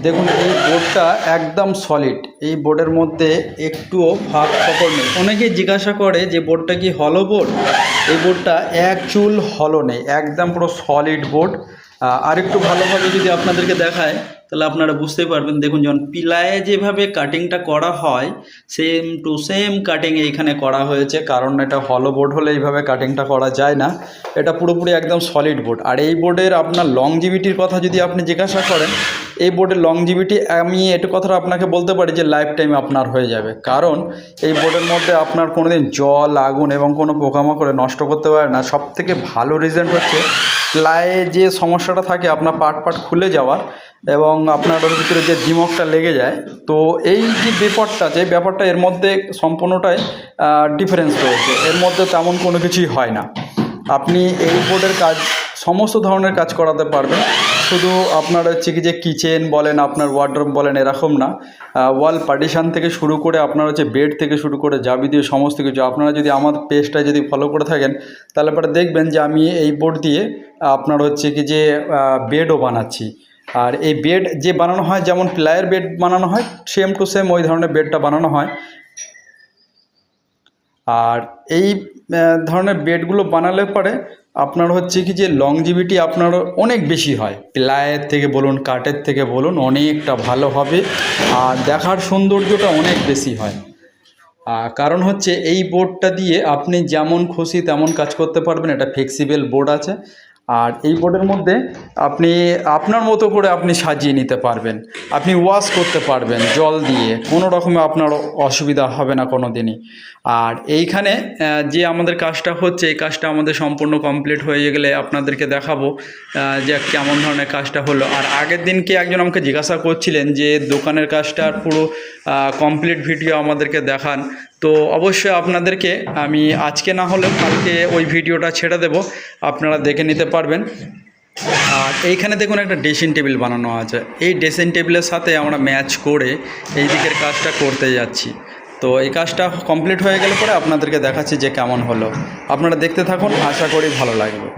দেখুন এই বোর্ডটা একদম সলিড। এই বোর্ডের মধ্যে একটুও ফাঁক ফোকর নেই। অনেকেই জিজ্ঞাসা করে যে বোর্ডটা কি হলো বোর্ড। এই বোর্ডটা এক চুল হলো নেই, একদম পুরো সলিড বোর্ড। আর একটু ভালোভাবে যদি আপনাদেরকে দেখায় তাহলে আপনারা বুঝতে পারবেন। দেখুন যখন পিলায়ে যেভাবে কাটিংটা করা হয় সেম টু সেম কাটিং এইখানে করা হয়েছে, কারণ এটা হলো বোর্ড হলে এইভাবে কাটিংটা করা যায় না। এটা পুরোপুরি একদম সলিড বোর্ড। আর এই বোর্ডের আপনার লংজিভিটির কথা যদি আপনি জিজ্ঞাসা করেন, এই বোর্ডের লংজিভিটি আমি একটু কথাটা আপনাকে বলতে পারি যে লাইফ টাইম আপনার হয়ে যাবে। কারণ এই বোর্ডের মধ্যে আপনার কোনোদিন জল, আগুন এবং কোনো পোকামাকড়ে নষ্ট করতে পারে না। সবথেকে ভালো রিজেন্ট হচ্ছে প্লায়ে যে সমস্যাটা থাকে আপনার পার্ট খুলে যাওয়ার এবং আপনার ওর ভিতরে যে দিমকটা লেগে যায়, তো এই যে ব্যাপারটা এর মধ্যে সম্পূর্ণটাই ডিফারেন্স রয়েছে। এর মধ্যে তেমন কোনো কিছুই হয় না। আপনি এই বোর্ডের কাজ সমস্ত ধরনের কাজ করাতে পারবেন। শুধু আপনার হচ্ছে কি যে কিচেন বলেন, আপনার ওয়ার্ডরোব বলেন, এরকম না। ওয়াল পার্টিশান থেকে শুরু করে আপনার হচ্ছে বেড থেকে শুরু করে যাবতীয় সমস্ত কিছু। আপনারা যদি আমার পেজটা যদি ফলো করে থাকেন তাহলে পরে দেখবেন যে আমি এই বোর্ড দিয়ে আপনার হচ্ছে কি যে বেডও বানাচ্ছি। আর এই বেড যে বানানো হয়, যেমন প্লায়ের বেড বানানো হয় সেম টু সেম ওই ধরনের বেডটা বানানো হয়। আর এই ধরনের বেডগুলো বানালে পরে আপনার হচ্ছে কি যে লংজিভিটি আপনার অনেক বেশি হয়। প্লায়ের থেকে বলুন, কাঠের থেকে বলুন, অনেকটা ভালো হবে। আর দেখার সৌন্দর্যটা অনেক বেশি হয়। কারণ হচ্ছে এই বোর্ডটা দিয়ে আপনি যেমন খুশি তেমন কাজ করতে পারবেন। এটা ফ্লেক্সিবল বোর্ড আছে। আর এই বোর্ডের মধ্যে আপনি আপনার মতো করে আপনি সাজিয়ে নিতে পারবেন। আপনি ওয়াশ করতে পারবেন জল দিয়ে, কোনো রকমে আপনার অসুবিধা হবে না কোনো দিনই। আর এইখানে যে আমাদের কাজটা হচ্ছে, এই কাজটা আমাদের সম্পূর্ণ কমপ্লিট হয়ে গেলে আপনাদেরকে দেখাবো যে কেমন ধরনের কাজটা হলো। আর আগের দিনকে একজন আমাকে জিজ্ঞাসা করছিলেন যে দোকানের কাজটার পুরো কমপ্লিট ভিডিও আমাদেরকে দেখান। তো অবশ্যই আপনাদেরকে আমি আজকে না হলেও কালকে ওই ভিডিওটা ছেড়ে দেব, আপনারা দেখে নিতে পারবেন। আর এইখানে দেখুন একটা ড্রেসিং টেবিল বানানো আছে। এই ড্রেসিং টেবিলের সাথে আমরা ম্যাচ করে এই দিকের কাজটা করতে যাচ্ছি। তো এই কাজটা কমপ্লিট হয়ে গেলে পরে আপনাদেরকে দেখাচ্ছি যে কেমন হলো। আপনারা দেখতে থাকুন, আশা করি ভালো লাগবে।